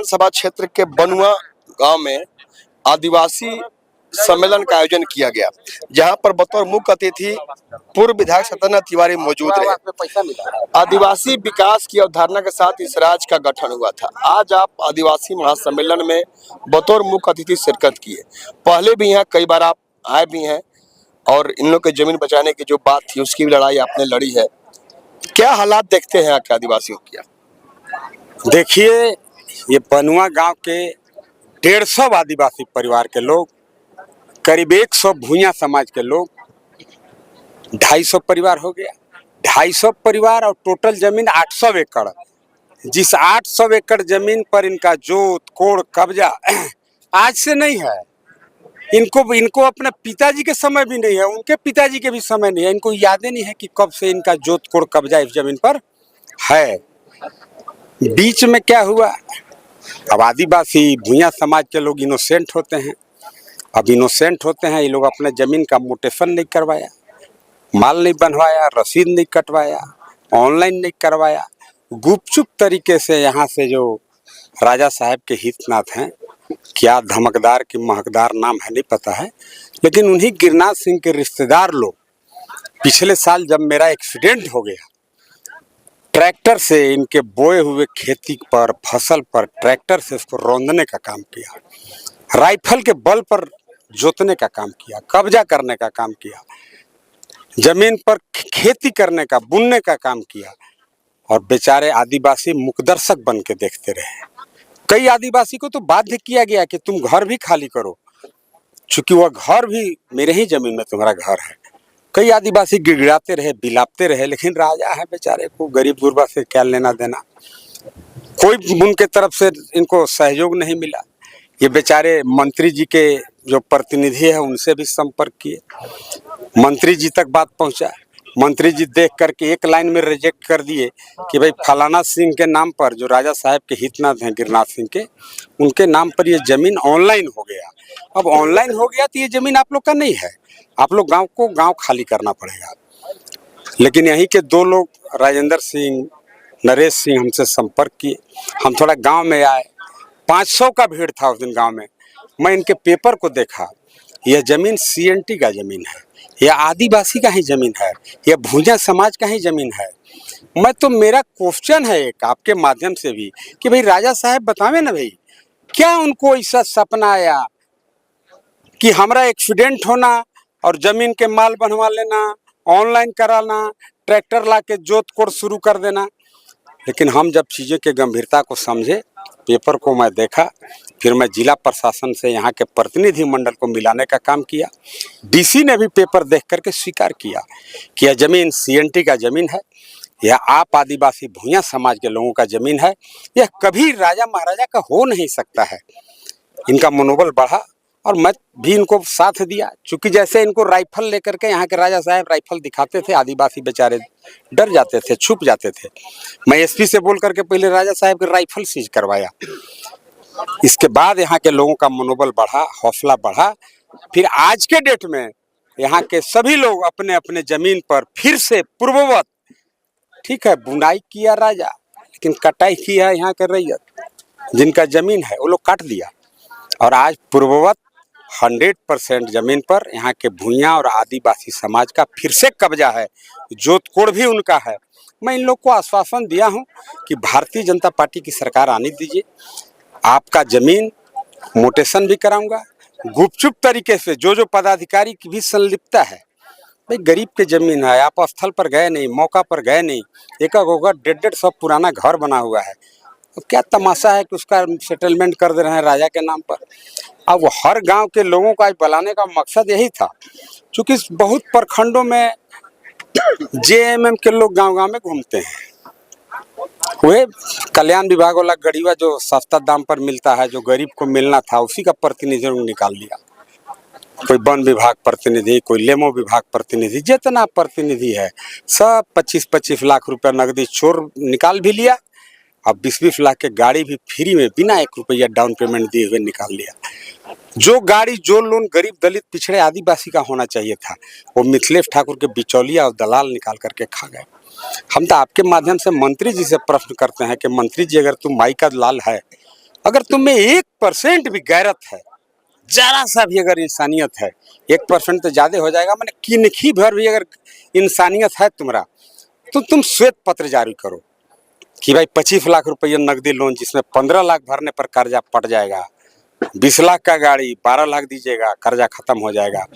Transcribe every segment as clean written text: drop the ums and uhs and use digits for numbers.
विधानसभा क्षेत्र के बनुआ गांव में आदिवासी सम्मेलन का आयोजन किया गया, जहां पर बतौर मुख्य अतिथि पूर्व विधायक सत्येंद्र तिवारी मौजूद रहे। आदिवासी विकास की अवधारणा के साथ इस राज्य का गठन हुआ था। आज आप आदिवासी महासम्मेलन में बतौर मुख्य अतिथि शिरकत किए। पहले भी यहाँ कई बार आप आए भी हैं और इन लोग के जमीन बचाने की जो बात थी उसकी भी लड़ाई आपने लड़ी है। क्या हालात देखते हैं आपके आदिवासियों की? देखिए, ये बनुआ गांव के 150 आदिवासी परिवार के लोग, करीब 100 भूया समाज के लोग, 250 परिवार हो गया। 250 परिवार और टोटल जमीन 800 एकड़। जिस 800 एकड़ जमीन पर इनका जोत कोड़ कब्जा आज से नहीं है। इनको अपने पिताजी के समय भी नहीं है, उनके पिताजी के भी समय नहीं है। इनको यादें नहीं है कि कब से इनका जोत कोड़ कब्जा इस जमीन पर है। बीच में क्या हुआ? अब आदिवासी भूया समाज के लोग इनोसेंट होते हैं। अब इनोसेंट होते हैं, ये लोग अपने जमीन का म्यूटेशन नहीं करवाया, माल नहीं बनवाया, रसीद नहीं कटवाया, ऑनलाइन नहीं करवाया। गुपचुप तरीके से यहाँ से जो राजा साहब के हितनाथ हैं, क्या धमकदार की महकदार नाम है नहीं पता है, लेकिन उन्हीं गिरनाथ सिंह के रिश्तेदार लोग पिछले साल जब मेरा एक्सीडेंट हो गया, ट्रैक्टर से इनके बोए हुए खेती पर फसल पर ट्रैक्टर से उसको रौंदने का काम किया, राइफल के बल पर जोतने का काम किया, कब्जा करने का काम किया, जमीन पर खेती करने का बुनने का काम किया। और बेचारे आदिवासी मुकदर्शक बन के देखते रहे। कई आदिवासी को तो बाध्य किया गया कि तुम घर भी खाली करो, चूंकि वह घर भी मेरे ही जमीन में तुम्हारा घर है। कई आदिवासी गिड़गिड़ाते रहे, बिलापते रहे, लेकिन राजा है बेचारे को गरीब गुरबा से क्या लेना देना। कोई उनके तरफ से इनको सहयोग नहीं मिला। ये बेचारे मंत्री जी के जो प्रतिनिधि है उनसे भी संपर्क किए, मंत्री जी तक बात पहुंचा। मंत्री जी देख करके एक लाइन में रिजेक्ट कर दिए कि भाई फलाना सिंह के नाम पर, जो राजा साहब के हितनाथ हैं गिरनाथ सिंह के, उनके नाम पर ये जमीन ऑनलाइन हो गया। अब ऑनलाइन हो गया तो ये जमीन आप लोग का नहीं है, आप लोग गांव को गांव खाली करना पड़ेगा। लेकिन यहीं के दो लोग, राजेंद्र सिंह, नरेश सिंह, हमसे संपर्क किए। हम थोड़ा गांव में आए, 500 का भीड़ था उस दिन गांव में। मैं इनके पेपर को देखा, यह जमीन CNT का जमीन है, यह आदिवासी का ही जमीन है, यह भूया समाज का ही जमीन है। मेरा क्वेश्चन है एक आपके माध्यम से भी कि भाई राजा साहब बतावे ना भाई, क्या उनको ऐसा सपना आया कि हमारा एक्सीडेंट होना और जमीन के माल बनवा लेना, ऑनलाइन कराना, ट्रैक्टर ला के जोत कोड़ शुरू कर देना। लेकिन हम जब चीज़ों के गंभीरता को समझे, पेपर को मैं देखा, फिर मैं जिला प्रशासन से यहाँ के प्रतिनिधि मंडल को मिलाने का काम किया। DC ने भी पेपर देख करके स्वीकार किया कि यह जमीन CNT का जमीन है, यह आप आदिवासी भूया समाज के लोगों का जमीन है, यह कभी राजा महाराजा का हो नहीं सकता है। इनका मनोबल बढ़ा और मैं भी इनको साथ दिया। चूंकि जैसे इनको राइफल लेकर के यहाँ के राजा साहब राइफल दिखाते थे, आदिवासी बेचारे डर जाते थे, छुप जाते थे। मैं SP से बोल करके पहले राजा साहब के राइफल सीज करवाया। इसके बाद यहाँ के लोगों का मनोबल बढ़ा, हौसला बढ़ा। फिर आज के डेट में यहाँ के सभी लोग अपने अपने जमीन पर फिर से पूर्ववत, ठीक है, बुनाई किया राजा, लेकिन कटाई किया यहाँ के रैयत। जिनका जमीन है वो लोग काट दिया और आज पूर्ववत 100% जमीन पर यहाँ के भूया और आदिवासी समाज का फिर से कब्जा है, जोत कोड़ भी उनका है। मैं इन लोग को आश्वासन दिया हूँ कि भारतीय जनता पार्टी की सरकार आने दीजिए, आपका जमीन म्यूटेशन भी कराऊंगा। गुपचुप तरीके से जो पदाधिकारी की भी संलिप्तता है, भाई गरीब के जमीन है, आप स्थल पर गए नहीं, मौका पर गए नहीं, एक होगा 150 पुराना घर बना हुआ है, तो क्या तमाशा है कि उसका सेटलमेंट कर दे रहे हैं राजा के नाम पर। अब वो हर गांव के लोगों को आज बुलाने का मकसद यही था, क्योंकि बहुत प्रखंडों में JMM के लोग गांव-गांव में घूमते हैं। वे कल्याण विभाग वाला गड़ीवा जो सस्ता दाम पर मिलता है, जो गरीब को मिलना था, उसी का प्रतिनिधि निकाल लिया। कोई वन विभाग प्रतिनिधि, कोई लेमो विभाग प्रतिनिधि, जितना प्रतिनिधि है सब 25-25 लाख रुपया नकदी चोर निकाल भी लिया। अब 20-20 लाख के गाड़ी भी फ्री में बिना 1 रुपया डाउन पेमेंट दिए हुए निकाल लिया। जो गाड़ी जो लोन गरीब दलित पिछड़े आदिवासी का होना चाहिए था, वो मिथिलेश ठाकुर के बिचौलिया और दलाल निकाल करके खा गए। हम तो आपके माध्यम से मंत्री जी से प्रश्न करते हैं कि मंत्री जी, अगर तुम माई का लाल है अगर तुम में 1% भी गैरत है, जरा सा भी अगर इंसानियत है, 1% तो ज्यादा हो जाएगा, मैंने किनखी भर भी अगर इंसानियत है तुम्हारा, तो तुम श्वेत पत्र जारी करो कि भाई 25 लाख रुपये नकदी लोन, जिसमें 15 लाख भरने पर कर्जा पट जाएगा, 20 लाख का गाड़ी 12 लाख दीजिएगा, कर्जा खत्म हो जाएगा।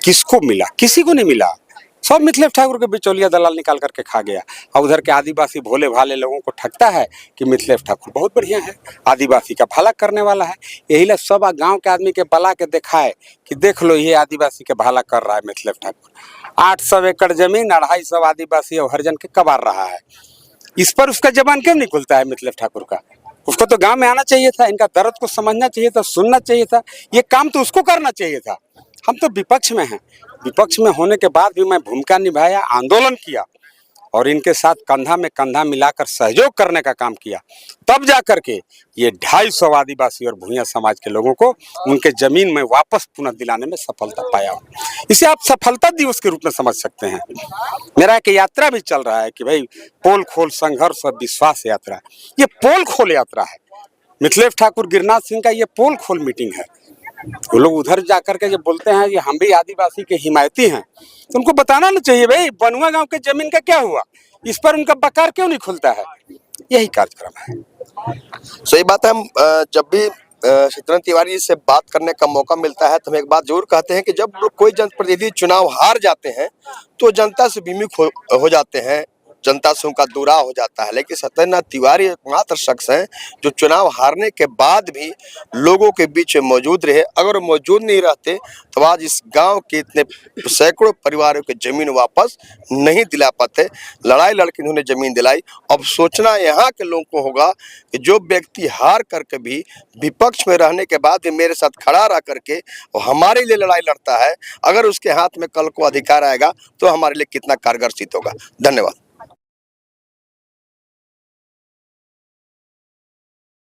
किसको मिला? किसी को नहीं मिला। सब मिथिलेश ठाकुर के बिचौलिया दलाल निकाल करके खा गया। और उधर के आदिवासी भोले भाले लोगों को ठगता है कि मिथिलेश ठाकुर बहुत बढ़िया है, आदिवासी का भला करने वाला है। यही ले सब गांव के आदमी के बला के दिखाए कि देख लो ये आदिवासी के भला कर रहा है मिथिलेश ठाकुर। 800 एकड़ जमीन 250 आदिवासी और हरिजन के कबार रहा है। इस पर उसका जबान क्यों नहीं खुलता है मिथिलेश ठाकुर का? उसको तो गांव में आना चाहिए था, इनका दर्द को समझना चाहिए था, सुनना चाहिए था, ये काम तो उसको करना चाहिए था। हम तो विपक्ष में हैं, विपक्ष में होने के बाद भी मैं भूमिका निभाया, आंदोलन किया और इनके साथ कंधा में कंधा मिलाकर सहयोग करने का काम किया। तब जाकर के ये 250 आदिवासी और भूंइया समाज के लोगों को उनके जमीन में वापस पुनः दिलाने में सफलता पाया हूँ। इसे आप सफलता दिवस के रूप में समझ सकते हैं। मेरा एक यात्रा भी चल रहा है कि भाई पोल खोल संघर्ष और विश्वास यात्रा। ये पोल खोल यात्रा है। मिथिलेश ठाकुर गिरनाथ सिंह का ये पोल खोल मीटिंग है। वो लोग उधर जाकर के जब बोलते हैं कि हम भी आदिवासी के हिमायती हैं, तो उनको बताना ना चाहिए भाई बनुआ गांव के जमीन का क्या हुआ, इस पर उनका बकार क्यों नहीं खुलता है। यही कार्यक्रम है। सही बात है। हम जब भी शत्रुघ्न तिवारी से बात करने का मौका मिलता है तो हम एक बात जरूर कहते हैं कि जब कोई जनप्रतिनिधि चुनाव हार जाते हैं तो जनता से विमुख हो जाते हैं, जनता से उनका दूरा हो जाता है। लेकिन सत्येंद्र नाथ तिवारी एकमात्र शख्स हैं जो चुनाव हारने के बाद भी लोगों के बीच में मौजूद रहे। अगर वो मौजूद नहीं रहते तो आज इस गांव के इतने सैकड़ों परिवारों की जमीन वापस नहीं दिला पाते। लड़ाई लड़के उन्होंने जमीन दिलाई। अब सोचना यहाँ के लोगों को होगा कि जो व्यक्ति हार करके भी विपक्ष में रहने के बाद भी मेरे साथ खड़ा रह करके और हमारे लिए लड़ाई लड़ता है, अगर उसके हाथ में कल को अधिकार आएगा तो हमारे लिए कितना कारगर सिद्ध होगा। धन्यवाद।